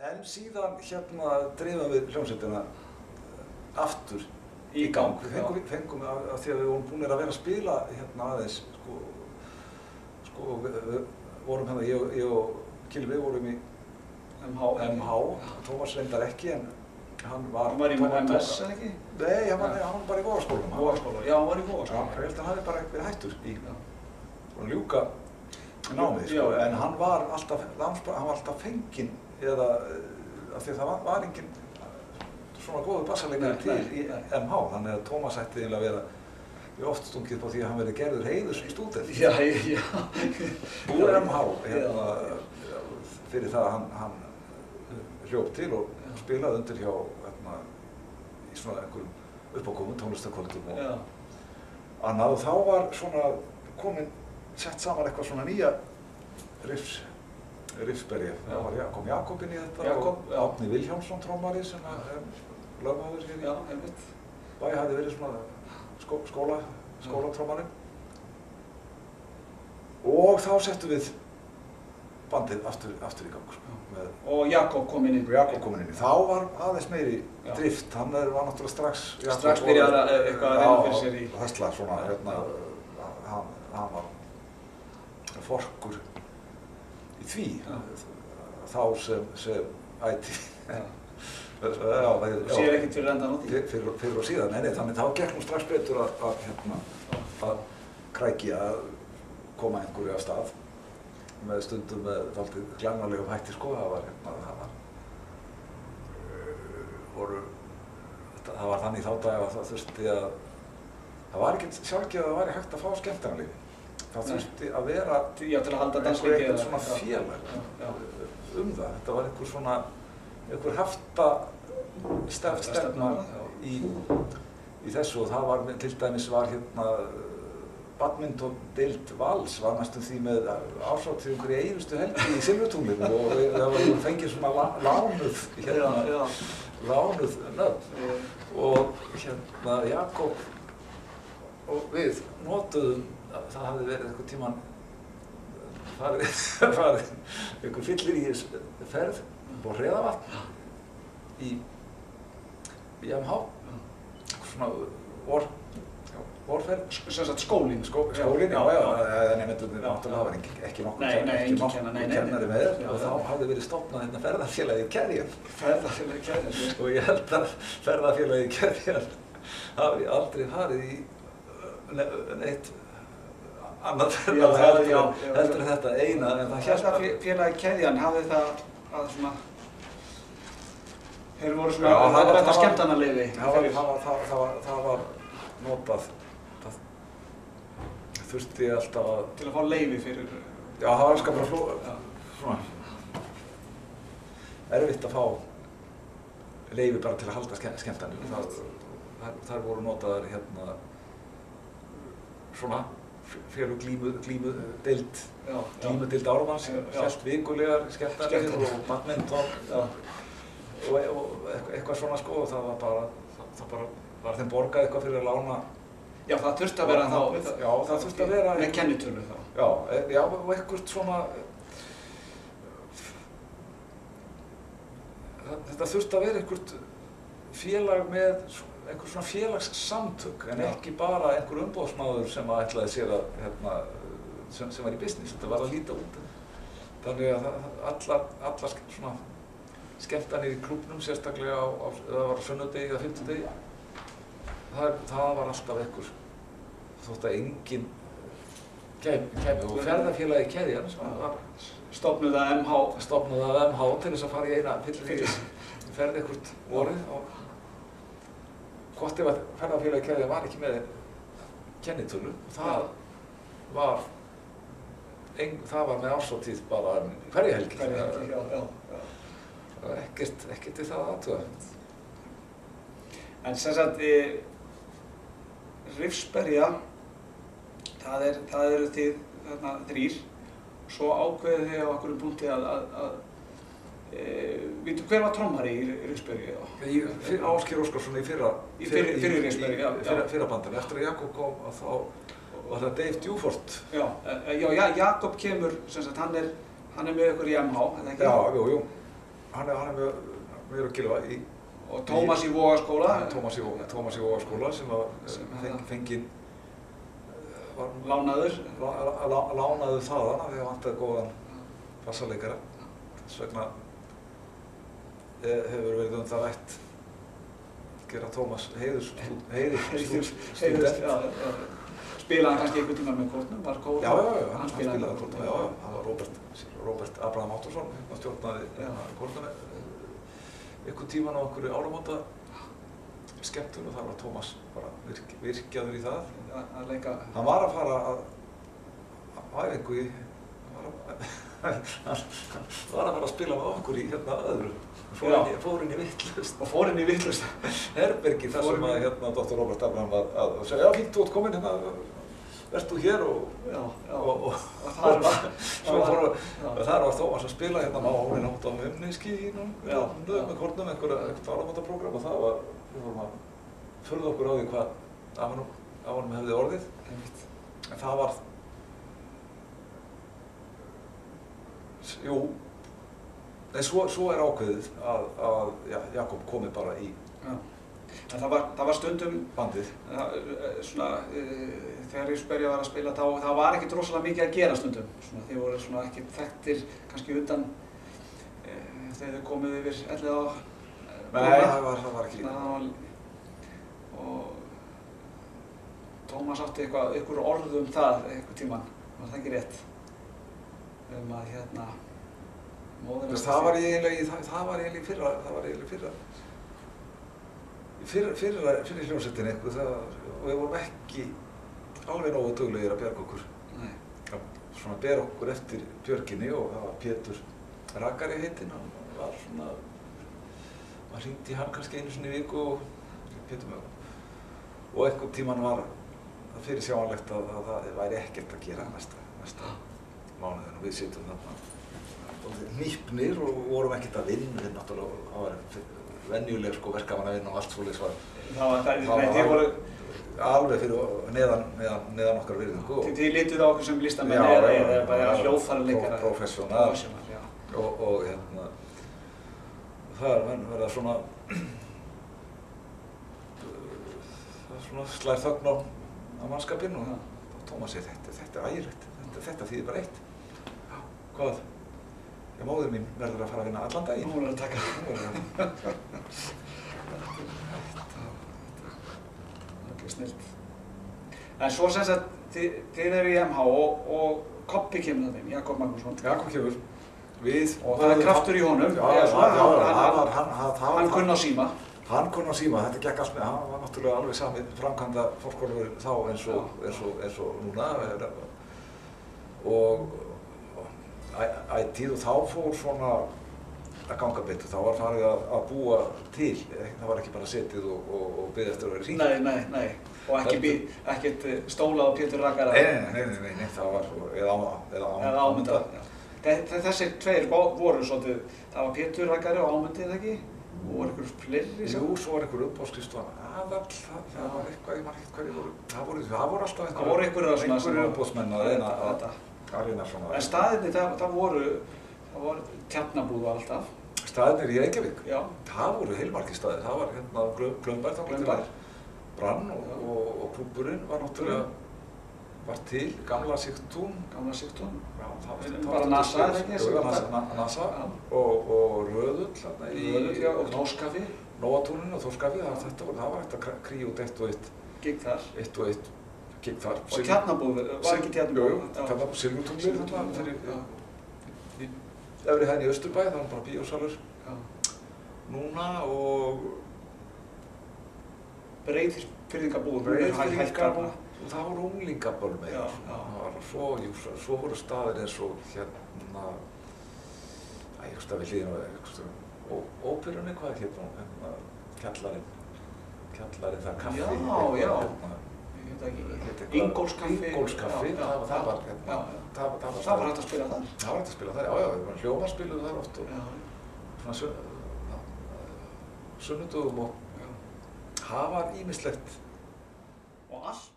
En síðan dreifum við hljómsveitina aftur í gang. Við fengum af því að við vorum búinir að vera að spila aðeins, við vorum ég og Gylfi vorum í MH, Tómas reyndar ekki, en hann var í MS eða ekki? Nei, hann var bara í Vogaskólanum. Já, hann var í Vogaskólanum. Já, ég held að hann hafi bara verið hættur í ljúka námið, en hann var alltaf fenginn, eða af því að það var enginn svona góður bassaleikari til í MH, þannig að Tómas ætti eiginlega að vera ég oft stungið på því að hann verið gerður heiðurs stúdent. Já. Úr MH, fyrir það að hann hljóp til og spilaði undir hjá í svona einhverjum uppákomum, tónlistarkvöldum og annað, og þá var svona sett saman eitthvað svona nýja riffsberja. Það var kom Jakob inn í þetta og Árni Vilhjálmsson trommari sem lögmaður hér í bæ, hafði verið svona skólatrommari. Og þá settum við bandið aftur í gang. Og Jakob kom inn í. Þá var aðeins meiri drift, hann var náttúrulega strax byrjaði eitthvað að reyna fyrir sér í. Höstla svona, hann var forkur í því, þá sem ætti. Sér ekkert fyrir endan á því? Fyrir og síðan, nei, þannig þá gekk nú strax betur að krækja að koma einhverju af stað. Með stundum með dálítið glannalegum hætti, það var þannig þá dag að það þurfti að það var ekkert sjálfgefið að það væri hægt að fá skemmtanalífi. Það þurfti að vera til að halda dansleiki einhver svona félag það. Þetta var einhver haftastefna í þessu, og það var til dæmis badmintondeild Vals var næstum því með árshátíð í einustu helgi í Silfurtúninu og það var fengið svona lánuð nöfn og Jakob og við notuðum, það hafði verið einhvern tímann farið einhver fyllir í ferð á Hreðavatn í MH, svona vorferð. Sem sagt skólinn? Skólinn, já, nefndurnir náttúrulega var ekki nokkur kennari með þér og þá hafði verið stofnað ferðafélagið Keðjan. Ferðafélagið Keðjan. Og ég held að ferðafélagið Keðjan hafi aldrei farið í neitt annað ferðalag heldur þetta eina, en það hélt að Ferðafélagið Keðjan hafði það að svona þeir voru svona þetta skemmtanaleyfi. Það var notað, það þurfti alltaf að til að fá leyfi fyrir. Já, það var skaplega svona erfitt að fá leyfi bara til að halda skemmtanir. Þar voru notaðar svona félög glímudeild Ármanns, hélt vikulegar skemmtanir og badminton og eitthvað svona og það var þeim borgað eitthvað fyrir að lána. Já, það þurfti að vera þá. Já, það þurfti að vera með kennitölu þá. Já, og eitthvað svona þetta þurfti að vera eitthvað félag með einhver svona félagssamtök, en ekki bara einhver umboðsmaður sem ætlaði sér að sem var í business. Þetta var að líta út. Þannig að allar svona skemmtanir í klúbbnum, sérstaklega það var á sunnudegi eða fimmtudegi, það var alltaf einhver, þótt að enginn kæmi og ferðafélagið Keðjan stofnuð af MH til þess að fara í eina ferð eitthvað vorið og hvort ef að ferðafélagið Keðjan var ekki með kennitölu, það var með árshátíð bara hverja helgi. Ekkert í það aðtuga. En sem sagt, riffsberja, það eru þið þrír, svo ákveðið þið á einhverjum punkti að veitu hver var trommari í riffsberju? Ásgeir Óskarsson í fyrra bandinu. Eftir að Jakob kom þá var það Dave Dufort. Já, Jakob kemur, sem sagt, hann er með ykkur í MH, eða ekki? Já. hann er með að Gylfa í... Og Tómas í Vogaskóla. Tómas í Vogaskóla sem var fenginn... Lánaður. Lánaður þaðan af því að vantaði góðan bassaleikara. Þess vegna hefur verið það rætt gera Tómas heiðursstúdent. Spilaði hann kannski einhvern tíma með kórnum? Já, hann spilaði með kórnum. Já, það var Róbert Abraham Áttursson sem stjórnaði kórnum einhvern tíman á einhverju áramóta skemmtun og þar var Tómas bara virkjaður í það. Hann var að fara á æfingu í... Hann var að fara að spila með okkur í öðru. Fór inn í vitlaust. Og fór inn í vitlaust. Herbergi þar sem að Dr. Róbert Abraham var að segja, já, fínt, þú ert kominn verð þú hér og þar var Tómas að spila á Óli nátt á Mumniskín og með kórnum eitthvað áramótaprógram og það var, við vorum að furða okkur á því hvað af honum hefði orðið. En það var, jú, en svo er ákveðið að Jakob komi bara í En það var stundum bandið. Þegar Ísberg var að spila það var ekkert rosalega mikið að gera stundum. Þeir voru ekki þekktir kannski undan þegar þau komið yfir Elliðaá. Nei, það var ekki. Og Tómas átti einhver orð það einhvern tímann, var það ekki rétt? Að móðir það var eiginlega í fyrra. Fyrir hljómsveitinni og við vorum ekki alveg nógu duglegir að bjarga okkur. Svona ber okkur eftir björginni og það var Pétur Rakari heitinn, hann var svona, maður hringdi í hann kannski einu sinni í viku og Pétur með og einhvern tímann var það fyrirsjáanlegt að það væri ekkert að gera næsta mánuðin og við sittum þarna hnípnir og vorum ekkert að vinna, náttúrulega, það var venjuleg verkamannavinna og allt svoleiðis var. Þið voru alveg fyrir neðan okkar virðingu. Þið lituð á okkur sem listamenn eða bara hljóðfæraleikara. Professional. Og það verða svona slær þögn á mannskapinn og Tómas segir þetta er ægilegt, þetta þýðir bara eitt. Hvað? Já, móðir mín verður að fara að vinna allan daginn. Hún verður að taka. Það er snillt. En svo sem sagt, þið eru í MH og Kobbi kemur það þeim, Jakob Magnússon. Jakob kemur. Við. Og það er kraftur í honum. Hann kunni á síma. Hann kunni á síma, þetta gekk allt með. Hann var náttúrulega alveg sami framkvæmda fórskólafur þá eins og núna. Og ætíð og þá fór svona að ganga betur, þá var farið að búa til, það var ekki bara setið og beðið eftir að vera hringt. Nei, og ekkert stólað á Pétur Rakara. Nei, það var, eða Ámunda. Þessir tveir voru svolítið, það var Pétur Rakari og Ámundi, eða ekki? Og voru einhver fleiri sem? Jú, svo var einhver uppboðsskrifstofa, það var eitthvað, ég man ekkert hverju voru, það voru alltaf einhverjir uppboðsmenn að reyna að svona. En staðirnir, það voru Tjarnabúð var alltaf. Staðirnir í Reykjavík? Já. Það voru heilmargir staðir. Það var Glömberg, Brann og klúbburinn var náttúrulega til, Gamla Sigtún. Já, það var bara NASA, eða ekki? Já, NASA og Röðull. Röðull, já, og Þórskaffi. Nóatúninu og Þórskaffi, það var hægt að kríu út eitt og eitt. Gigg þar. Eitt og eitt. Gigg þar. Og Tjarnabúð, var ekki Tjarnabúð? Jú, Tjarnabúð, Silfurtunglið þarna fyrir efri hæðinni í Austurbæ, það var bara bíósalur núna og Breiðfirðingabúð og það voru unglingaböll meira. Svo voru staðir eins og einhverstað við hliðina á óperunni, hvað hérna Kjallarinn, það kaffi. Já. Ingólfskaffi, það var hægt að spila þar. Það var hægt að spila þar, já, hljómar spiluðu þar oft og svona sunnudögum og það var ýmislegt. Og allt